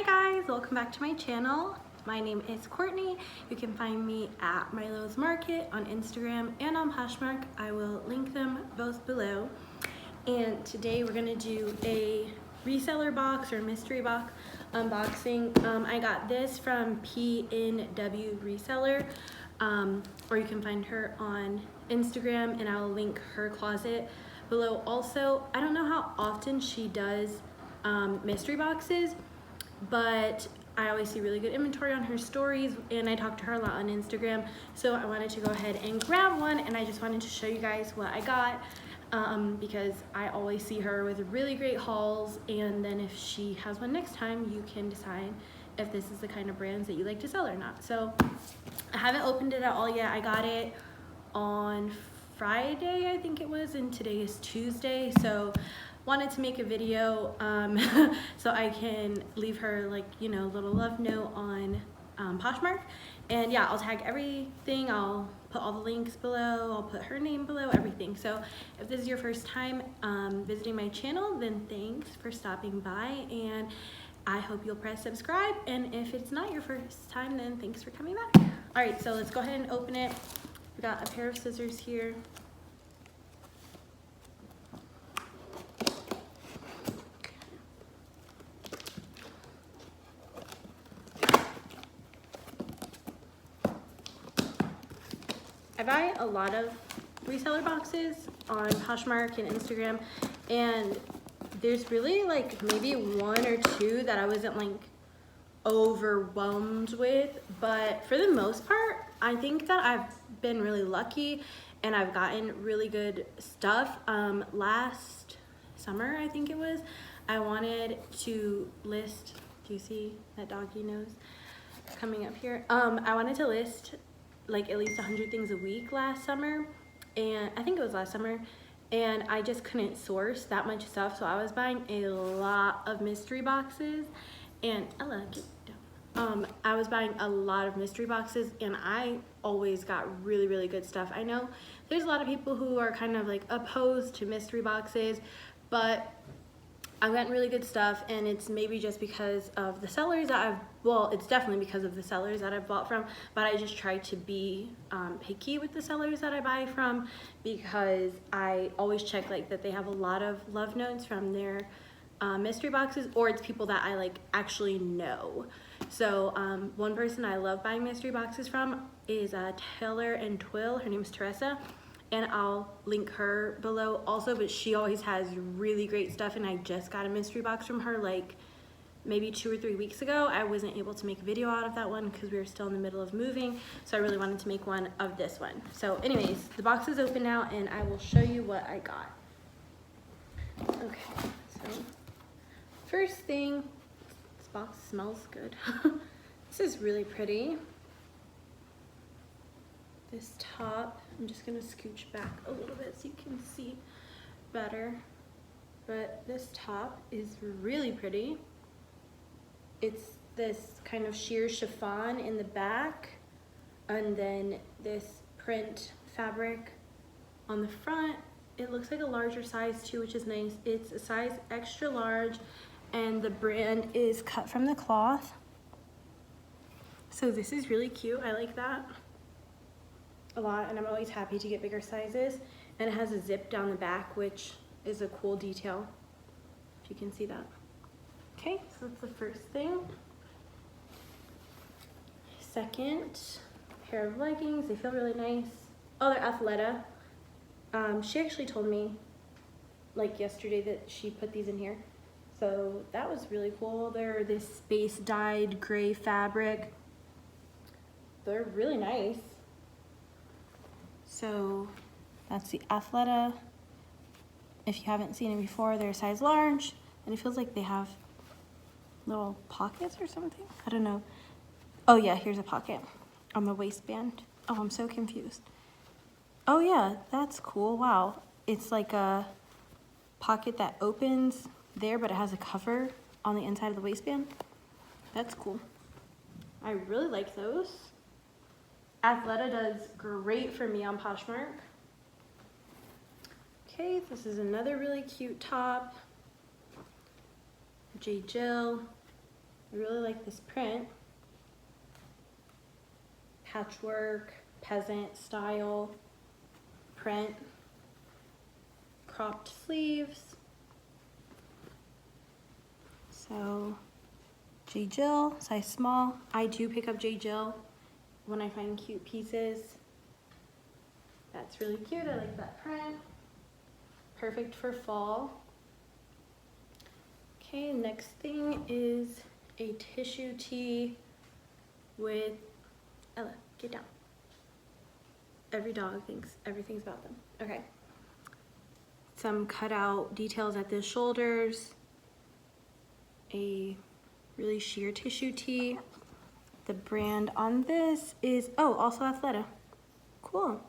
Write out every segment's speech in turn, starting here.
guys, welcome back to my channel. My name is Courtney. You can find me at Milo's Market on Instagram and on Poshmark. I will link them both below. And today we're gonna do a reseller box or mystery box unboxing. I got this from PNW Reseller, or you can find her on Instagram, and I'll link her closet below. Also, I don't know how often she does mystery boxes, but I always see really good inventory on her stories, and I talk to her a lot on Instagram, so I wanted to go ahead and grab one, and I just wanted to show you guys what I got, because I always see her with really great hauls, and then if she has one next time, you can decide if this is the kind of brands that you like to sell or not. So I haven't opened it at all yet. I got it on Friday, I think it was, and today is Tuesday, so wanted to make a video so I can leave her, like, you know, a little love note on Poshmark. And yeah, I'll tag everything, I'll put all the links below, I'll put her name below, everything. So if this is your first time visiting my channel, then thanks for stopping by, and I hope you'll press subscribe. And if it's not your first time, then thanks for coming back. All right, so let's go ahead and open it. We got a pair of scissors here. I buy a lot of reseller boxes on Poshmark and Instagram, and there's really like maybe one or two that I wasn't like overwhelmed with, but for the most part, I think that I've been really lucky and I've gotten really good stuff. Last summer, I think it was, I wanted to list, do you see that doggy nose coming up here? I wanted to list like at least 100 things a week last summer, and I think it was last summer, and I just couldn't source that much stuff, so I was buying a lot of mystery boxes, and I was buying a lot of mystery boxes, and I always got really good stuff. I know there's a lot of people who are kind of like opposed to mystery boxes, but I've gotten really good stuff, and it's maybe just because of the sellers that it's definitely because of the sellers that I've bought from, but I just try to be picky with the sellers that I buy from, because I always check like that they have a lot of love notes from their mystery boxes, or it's people that I like actually know. So one person I love buying mystery boxes from is Taylor and Twill. Her name is Teresa, and I'll link her below also, but she always has really great stuff, and I just got a mystery box from her like maybe 2 or 3 weeks ago. I wasn't able to make a video out of that one because we were still in the middle of moving, so I really wanted to make one of this one. So anyways, the box is open now, and I will show you what I got. Okay, so first thing, this box smells good. This is really pretty. This top, I'm just gonna scooch back a little bit so you can see better, but this top is really pretty. It's this kind of sheer chiffon in the back, and then this print fabric on the front. It looks like a larger size too, which is nice. It's a size extra large, and the brand is cut from the cloth. So this is really cute, I like that a lot, and I'm always happy to get bigger sizes. And it has a zip down the back, which is a cool detail, if you can see that. Okay, so that's the first thing. Second, pair of leggings. They feel really nice. Oh, they're Athleta. She actually told me like yesterday that she put these in here, so that was really cool. They're this space dyed gray fabric. They're really nice. So that's the Athleta. If you haven't seen it before, they're a size large, and it feels like they have little pockets or something. I don't know. Oh yeah, here's a pocket on the waistband. Oh, I'm so confused. Oh yeah, that's cool. Wow. It's like a pocket that opens there, but it has a cover on the inside of the waistband. That's cool. I really like those. Athleta does great for me on Poshmark. Okay, this is another really cute top. J. Jill. I really like this print. Patchwork, peasant style print, cropped sleeves. So J. Jill, size small. I do pick up J. Jill when I find cute pieces. That's really cute, I like that print. Perfect for fall. Okay, next thing is a tissue tee with, Ella, get down. Every dog thinks everything's about them. Okay. Some cutout details at the shoulders. A really sheer tissue tee. The brand on this is, oh, also Athleta. Cool.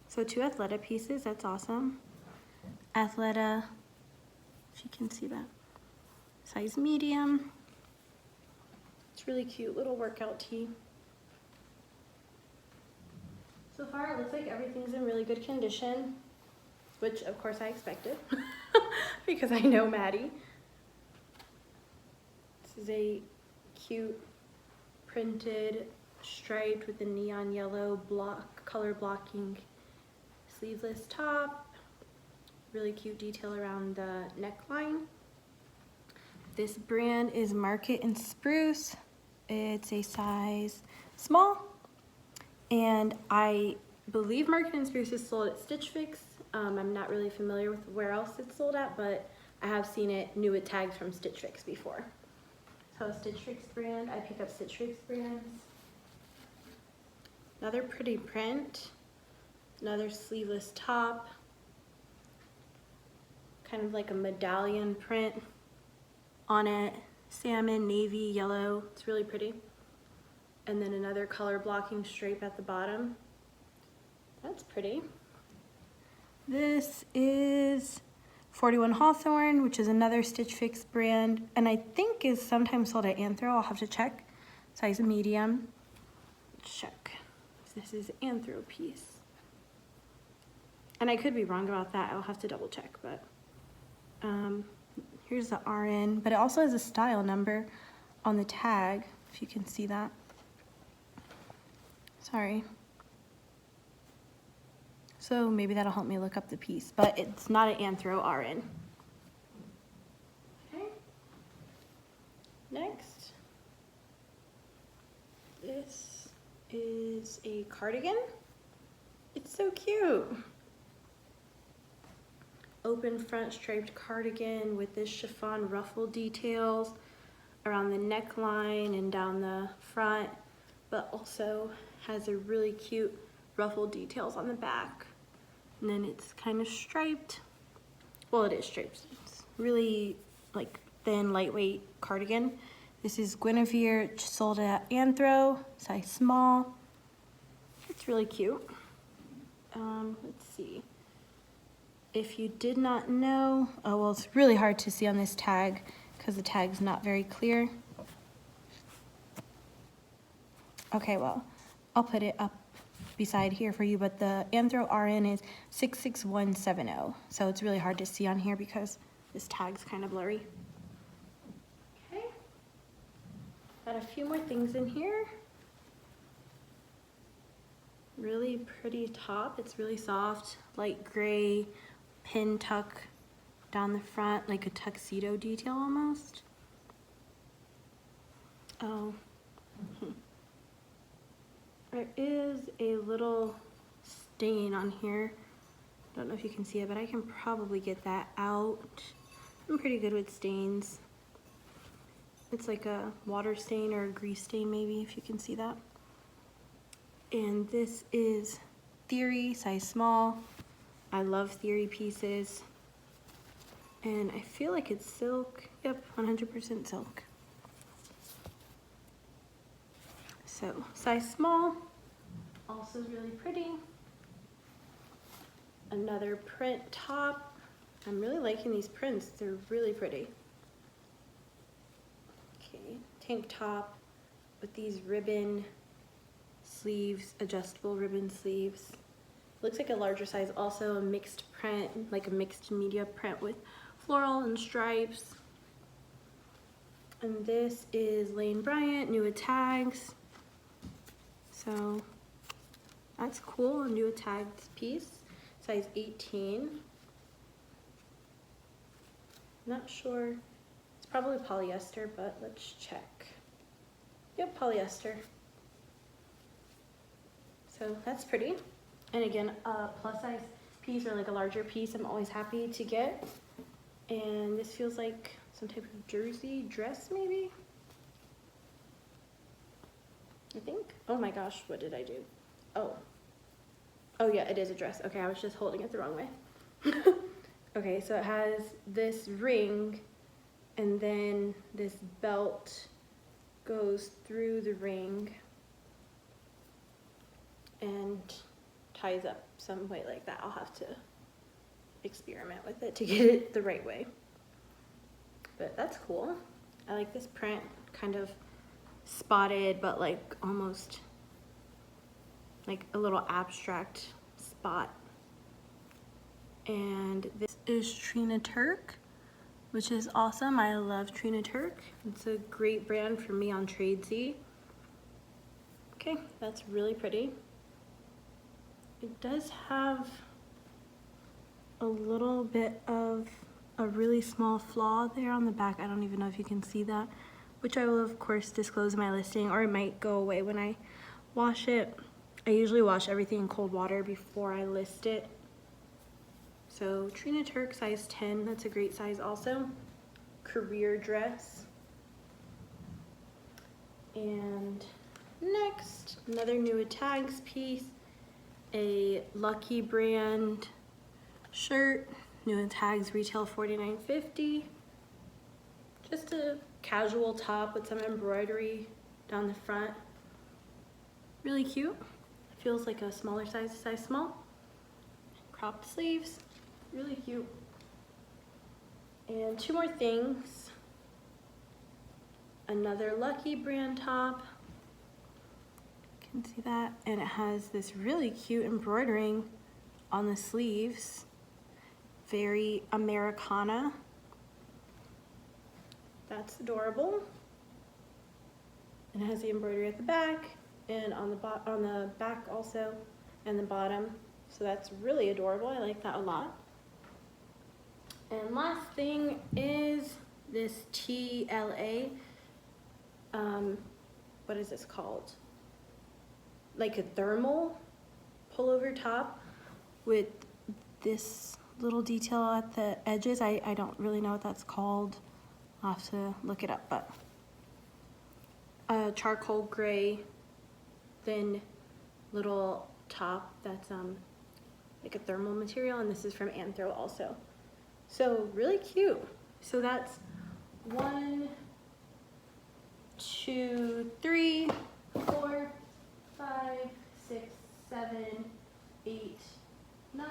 So 2 Athleta pieces, that's awesome. Athleta, if you can see that. Size medium. It's really cute little workout tee. So far it looks like everything's in really good condition, which of course I expected because I know Maddie. This is a cute printed striped with the neon yellow color blocking sleeveless top. Really cute detail around the neckline. This brand is Market and Spruce. It's a size small, and I believe Market and Spruce is sold at Stitch Fix. I'm not really familiar with where else it's sold at, but I have seen it new with tags from Stitch Fix before. So Stitch Fix brand, I pick up Stitch Fix brands. Another pretty print, another sleeveless top, kind of like a medallion print on it, salmon, navy, yellow, it's really pretty. And then another color blocking stripe at the bottom. That's pretty. This is 41 Hawthorne, which is another Stitch Fix brand, and I think is sometimes sold at Anthro. I'll have to check. Size medium. Let's check. This is Anthro piece. And I could be wrong about that. I'll have to double check, but here's the RN, but it also has a style number on the tag, if you can see that. Sorry. So maybe that'll help me look up the piece, but it's not an Anthro RN. Okay. Next, this is a cardigan. It's so cute. Open front striped cardigan with this chiffon ruffle details around the neckline and down the front, but also has a really cute ruffle details on the back. And then it's kind of striped. Well, it is striped. It's really like thin, lightweight cardigan. This is Guinevere, sold at Anthro, size small. It's really cute. Let's see. If you did not know, oh well, it's really hard to see on this tag because the tag's not very clear. Okay, well, I'll put it up beside here for you, but the Anthro RN is 66170. So it's really hard to see on here because this tag's kind of blurry. Okay. Got a few more things in here. Really pretty top. It's really soft, light gray, pin tuck down the front, like a tuxedo detail almost. Oh. There is a little stain on here. Don't know if you can see it, but I can probably get that out. I'm pretty good with stains. It's like a water stain or a grease stain maybe, if you can see that. And this is Theory, size small. I love Theory pieces. And I feel like it's silk. Yep, 100% silk. So, size small, also really pretty. Another print top. I'm really liking these prints, they're really pretty. Okay, tank top with these ribbon sleeves, adjustable ribbon sleeves. Looks like a larger size, also a mixed print, like a mixed media print with floral and stripes. And this is Lane Bryant, new at tags. So that's cool, a new tagged piece, size 18. Not sure, it's probably polyester, but let's check. Yep, polyester. So that's pretty. And again, a plus size piece or like a larger piece, I'm always happy to get. And this feels like some type of jersey dress maybe? I think. Oh my gosh, what did I do? Oh yeah, it is a dress. Okay, I was just holding it the wrong way. Okay, so it has this ring and then this belt goes through the ring and ties up some way like that. I'll have to experiment with it to get it the right way. But that's cool. I like this print, kind of spotted, but like almost like a little abstract spot. And this is Trina Turk, which is awesome. I love Trina Turk. It's a great brand for me on Tradesy. Okay, that's really pretty. It does have a little bit of a really small flaw there on the back. I don't even know if you can see that, which I will of course disclose in my listing, or it might go away when I wash it. I usually wash everything in cold water before I list it. So Trina Turk, size 10, that's a great size also. Career dress. And next, another new tags piece, a Lucky brand shirt, new tags, retail $49.50. Just a casual top with some embroidery down the front. Really cute. Feels like a smaller size small. Cropped sleeves, really cute. And two more things. Another Lucky brand top. You can see that. And it has this really cute embroidering on the sleeves. Very Americana. That's adorable. And it has the embroidery at the back and on the back also, and the bottom. So that's really adorable. I like that a lot. And last thing is this TLA. What is this called? Like a thermal pullover top with this little detail at the edges. I don't really know what that's called. I'll have to look it up, but a charcoal gray thin little top that's like a thermal material, and this is from Anthro also. So really cute. So that's 1, 2, 3, 4, 5, 6, 7, 8, 9,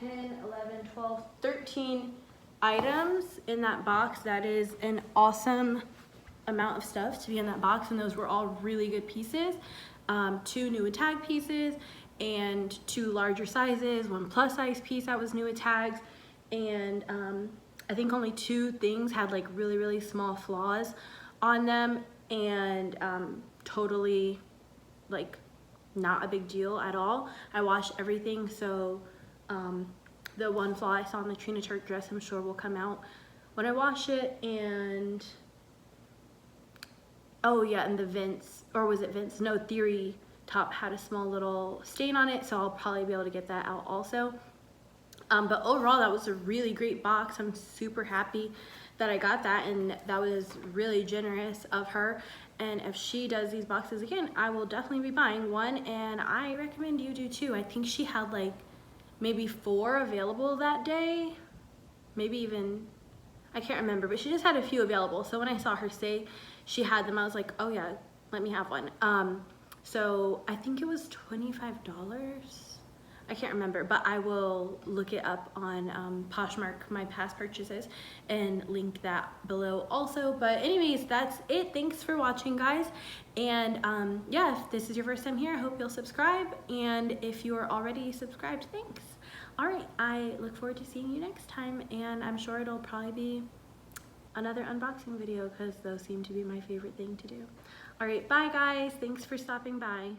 10, 11, 12, 13 items in that box. That is an awesome amount of stuff to be in that box, and those were all really good pieces. 2 new tag pieces and 2 larger sizes, 1 plus size piece that was new with tags, and I think only 2 things had like really small flaws on them, and totally like not a big deal at all. I washed everything, so the 1 flaw I saw in the Trina Turk dress I'm sure will come out when I wash it. And oh yeah, and the Vince, or was it Vince? No, Theory top had a small little stain on it, so I'll probably be able to get that out also. But overall, that was a really great box. I'm super happy that I got that, and that was really generous of her. And if she does these boxes again, I will definitely be buying one, and I recommend you do too. I think she had like maybe 4 available that day, maybe even, I can't remember, but she just had a few available. So when I saw her say she had them, I was like, oh yeah, let me have one. So I think it was $25. I can't remember, but I will look it up on Poshmark, my past purchases, and link that below also. But anyways, that's it. Thanks for watching, guys. And yeah, if this is your first time here, I hope you'll subscribe. And if you are already subscribed, thanks. All right, I look forward to seeing you next time, and I'm sure it'll probably be another unboxing video because those seem to be my favorite thing to do. All right, bye guys. Thanks for stopping by.